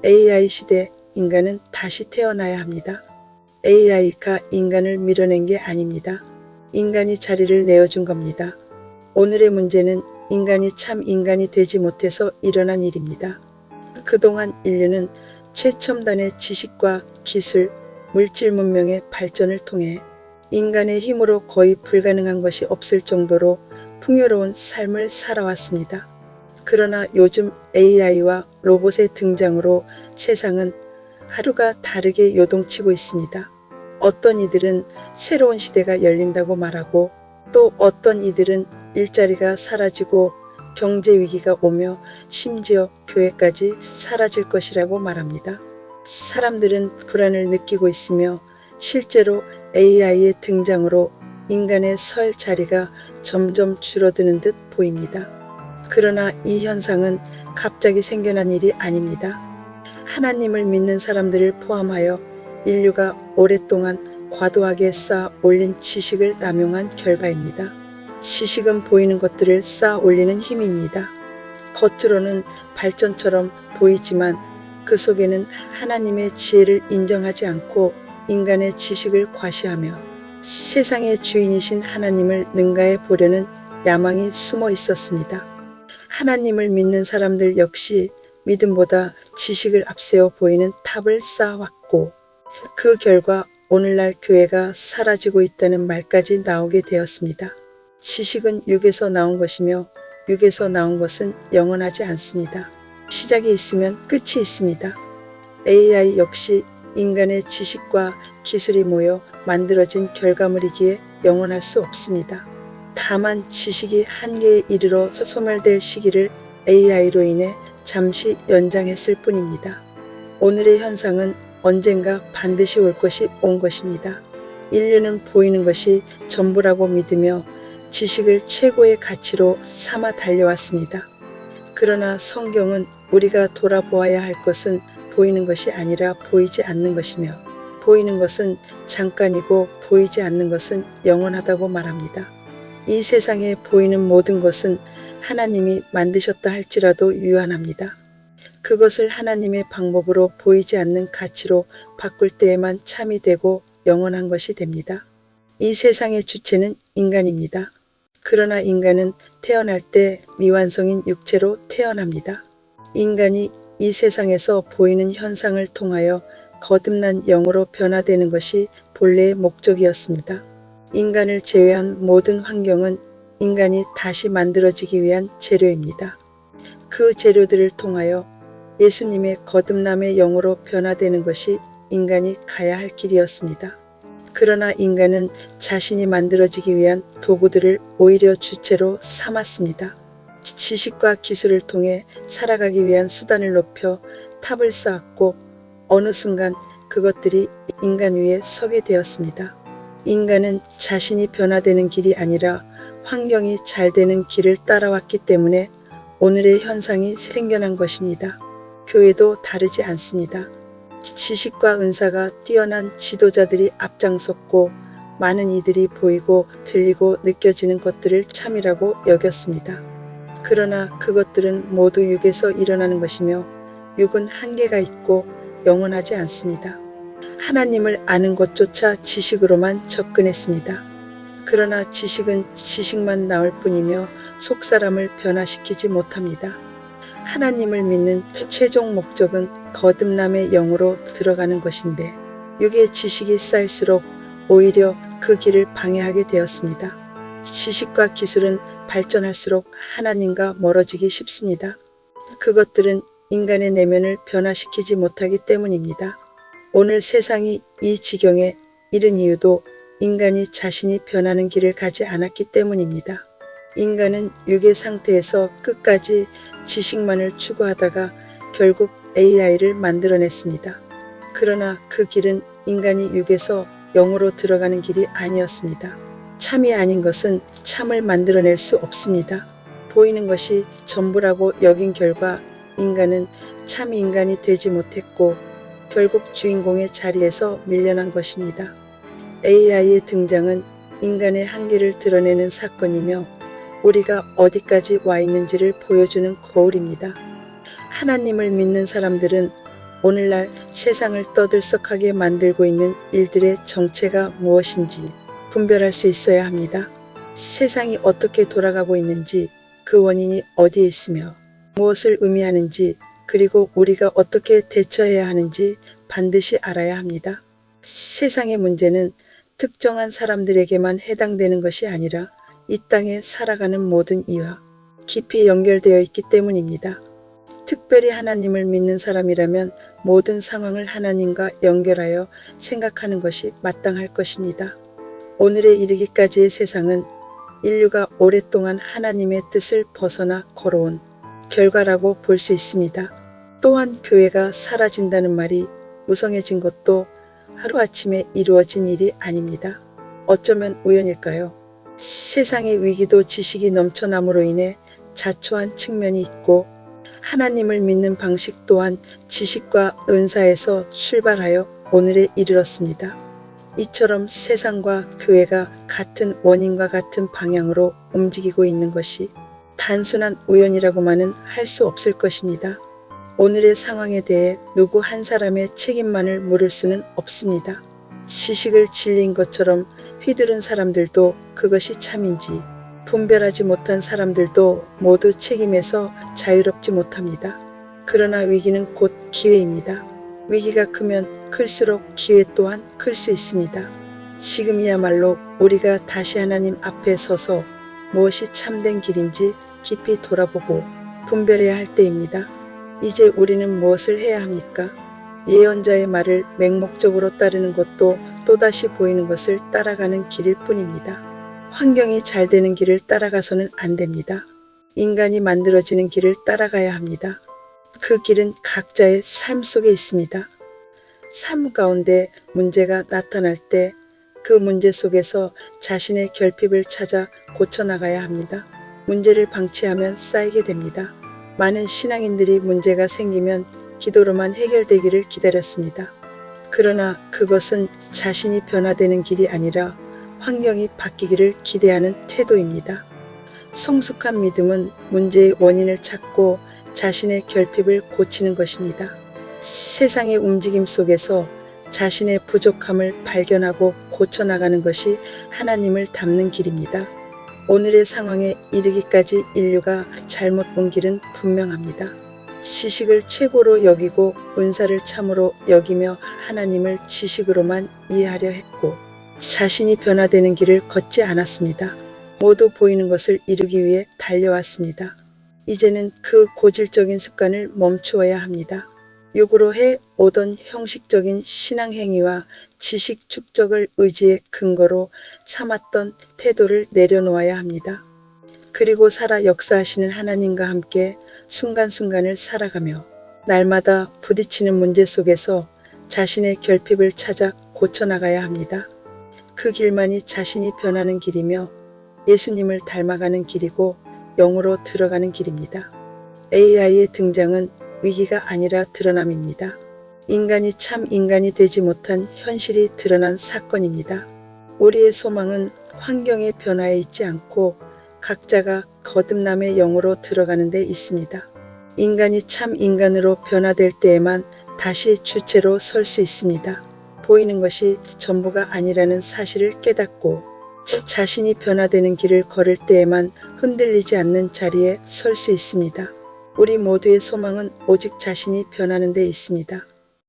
AI 시대 인간은 다시 태어나야 합니다. AI가 인간을 밀어낸 게 아닙니다. 인간이 자리를 내어준 겁니다. 오늘의 문제는 인간이 참 인간이 되지 못해서 일어난 일입니다. 그동안 인류는 최첨단의 지식과 기술, 물질 문명의 발전을 통해 인간의 힘으로 거의 불가능한 것이 없을 정도로 풍요로운 삶을 살아왔습니다. 그러나 요즘 AI와 로봇의 등장으로 세상은 하루가 다르게 요동치고 있습니다. 어떤 이들은 새로운 시대가 열린다고 말하고 또 어떤 이들은 일자리가 사라지고 경제 위기가 오며 심지어 교회까지 사라질 것이라고 말합니다. 사람들은 불안을 느끼고 있으며 실제로 AI의 등장으로 인간의 설 자리가 점점 줄어드는 듯 보입니다. 그러나 이 현상은 갑자기 생겨난 일이 아닙니다. 하나님을 믿는 사람들을 포함하여 인류가 오랫동안 과도하게 쌓아 올린 지식을 남용한 결과입니다. 지식은 보이는 것들을 쌓아 올리는 힘입니다. 겉으로는 발전처럼 보이지만 그 속에는 하나님의 지혜를 인정하지 않고 인간의 지식을 과시하며 세상의 주인이신 하나님을 능가해 보려는 야망이 숨어 있었습니다. 하나님을 믿는 사람들 역시 믿음보다 지식을 앞세워 보이는 탑을 쌓아왔고 그 결과 오늘날 교회가 사라지고 있다는 말까지 나오게 되었습니다. 지식은 육에서 나온 것이며 육에서 나온 것은 영원하지 않습니다. 시작이 있으면 끝이 있습니다. AI 역시 인간의 지식과 기술이 모여 만들어진 결과물이기에 영원할 수 없습니다. 다만 지식이 한계에 이르러 소멸될 시기를 AI로 인해 잠시 연장했을 뿐입니다. 오늘의 현상은 언젠가 반드시 올 것이 온 것입니다. 인류는 보이는 것이 전부라고 믿으며 지식을 최고의 가치로 삼아 달려왔습니다. 그러나 성경은 우리가 돌아보아야 할 것은 보이는 것이 아니라 보이지 않는 것이며 보이는 것은 잠깐이고 보이지 않는 것은 영원하다고 말합니다. 이 세상에 보이는 모든 것은 하나님이 만드셨다 할지라도 유한합니다. 그것을 하나님의 방법으로 보이지 않는 가치로 바꿀 때에만 참이 되고 영원한 것이 됩니다. 이 세상의 주체는 인간입니다. 그러나 인간은 태어날 때 미완성인 육체로 태어납니다. 인간이 이 세상에서 보이는 현상을 통하여 거듭난 영으로 변화되는 것이 본래의 목적이었습니다. 인간을 제외한 모든 환경은 인간이 다시 만들어지기 위한 재료입니다. 그 재료들을 통하여 예수님의 거듭남의 영으로 변화되는 것이 인간이 가야 할 길이었습니다. 그러나 인간은 자신이 만들어지기 위한 도구들을 오히려 주체로 삼았습니다. 지식과 기술을 통해 살아가기 위한 수단을 높여 탑을 쌓았고 어느 순간 그것들이 인간 위에 서게 되었습니다. 인간은 자신이 변화되는 길이 아니라 환경이 잘 되는 길을 따라왔기 때문에 오늘의 현상이 생겨난 것입니다. 교회도 다르지 않습니다. 지식과 은사가 뛰어난 지도자들이 앞장섰고 많은 이들이 보이고 들리고 느껴지는 것들을 참이라고 여겼습니다. 그러나 그것들은 모두 육에서 일어나는 것이며 육은 한계가 있고 영원하지 않습니다. 하나님을 아는 것조차 지식으로만 접근했습니다. 그러나 지식은 지식만 나올 뿐이며 속사람을 변화시키지 못합니다. 하나님을 믿는 최종 목적은 거듭남의 영으로 들어가는 것인데 육의 지식이 쌓일수록 오히려 그 길을 방해하게 되었습니다. 지식과 기술은 발전할수록 하나님과 멀어지기 쉽습니다. 그것들은 인간의 내면을 변화시키지 못하기 때문입니다. 오늘 세상이 이 지경에 이른 이유도 인간이 자신이 변하는 길을 가지 않았기 때문입니다. 인간은 육의 상태에서 끝까지 지식만을 추구하다가 결국 AI를 만들어냈습니다. 그러나 그 길은 인간이 육에서 영으로 들어가는 길이 아니었습니다. 참이 아닌 것은 참을 만들어낼 수 없습니다. 보이는 것이 전부라고 여긴 결과 인간은 참 인간이 되지 못했고 결국 주인공의 자리에서 밀려난 것입니다. AI의 등장은 인간의 한계를 드러내는 사건이며 우리가 어디까지 와 있는지를 보여주는 거울입니다. 하나님을 믿는 사람들은 오늘날 세상을 떠들썩하게 만들고 있는 일들의 정체가 무엇인지 분별할 수 있어야 합니다. 세상이 어떻게 돌아가고 있는지, 그 원인이 어디에 있으며 무엇을 의미하는지, 그리고 우리가 어떻게 대처해야 하는지 반드시 알아야 합니다. 세상의 문제는 특정한 사람들에게만 해당되는 것이 아니라 이 땅에 살아가는 모든 이와 깊이 연결되어 있기 때문입니다. 특별히 하나님을 믿는 사람이라면 모든 상황을 하나님과 연결하여 생각하는 것이 마땅할 것입니다. 오늘에 이르기까지의 세상은 인류가 오랫동안 하나님의 뜻을 벗어나 걸어온 결과라고 볼 수 있습니다. 또한 교회가 사라진다는 말이 무성해진 것도 하루아침에 이루어진 일이 아닙니다. 어쩌면 우연일까요? 세상의 위기도 지식이 넘쳐남으로 인해 자초한 측면이 있고, 하나님을 믿는 방식 또한 지식과 은사에서 출발하여 오늘에 이르렀습니다. 이처럼 세상과 교회가 같은 원인과 같은 방향으로 움직이고 있는 것이 단순한 우연이라고만은 할 수 없을 것입니다. 오늘의 상황에 대해 누구 한 사람의 책임만을 물을 수는 없습니다. 지식을 진리인 것처럼 휘두른 사람들도 그것이 참인지 분별하지 못한 사람들도 모두 책임에서 자유롭지 못합니다. 그러나 위기는 곧 기회입니다. 위기가 크면 클수록 기회 또한 클 수 있습니다. 지금이야말로 우리가 다시 하나님 앞에 서서 무엇이 참된 길인지 깊이 돌아보고 분별해야 할 때입니다. 이제 우리는 무엇을 해야 합니까? 예언자의 말을 맹목적으로 따르는 것도 또다시 보이는 것을 따라가는 길일 뿐입니다. 환경이 잘 되는 길을 따라가서는 안 됩니다. 인간이 만들어지는 길을 따라가야 합니다. 그 길은 각자의 삶 속에 있습니다. 삶 가운데 문제가 나타날 때 그 문제 속에서 자신의 결핍을 찾아 고쳐나가야 합니다. 문제를 방치하면 쌓이게 됩니다. 많은 신앙인들이 문제가 생기면 기도로만 해결되기를 기다렸습니다. 그러나 그것은 자신이 변화되는 길이 아니라 환경이 바뀌기를 기대하는 태도입니다. 성숙한 믿음은 문제의 원인을 찾고 자신의 결핍을 고치는 것입니다. 세상의 움직임 속에서 자신의 부족함을 발견하고 고쳐나가는 것이 하나님을 닮는 길입니다. 오늘의 상황에 이르기까지 인류가 잘못 본 길은 분명합니다. 지식을 최고로 여기고 은사를 참으로 여기며 하나님을 지식으로만 이해하려 했고, 자신이 변화되는 길을 걷지 않았습니다. 모두 보이는 것을 이루기 위해 달려왔습니다. 이제는 그 고질적인 습관을 멈추어야 합니다. 육으로 해 오던 형식적인 신앙 행위와 지식 축적을 의지의 근거로 삼았던 태도를 내려놓아야 합니다. 그리고 살아 역사하시는 하나님과 함께 순간순간을 살아가며 날마다 부딪히는 문제 속에서 자신의 결핍을 찾아 고쳐나가야 합니다. 그 길만이 자신이 변하는 길이며 예수님을 닮아가는 길이고 영으로 들어가는 길입니다. AI의 등장은 위기가 아니라 드러남입니다. 인간이 참 인간이 되지 못한 현실이 드러난 사건입니다. 우리의 소망은 환경의 변화에 있지 않고 각자가 거듭남의 영으로 들어가는 데 있습니다. 인간이 참 인간으로 변화될 때에만 다시 주체로 설 수 있습니다. 보이는 것이 전부가 아니라는 사실을 깨닫고 자신이 변화되는 길을 걸을 때에만 흔들리지 않는 자리에 설 수 있습니다. 우리 모두의 소망은 오직 자신이 변하는 데 있습니다.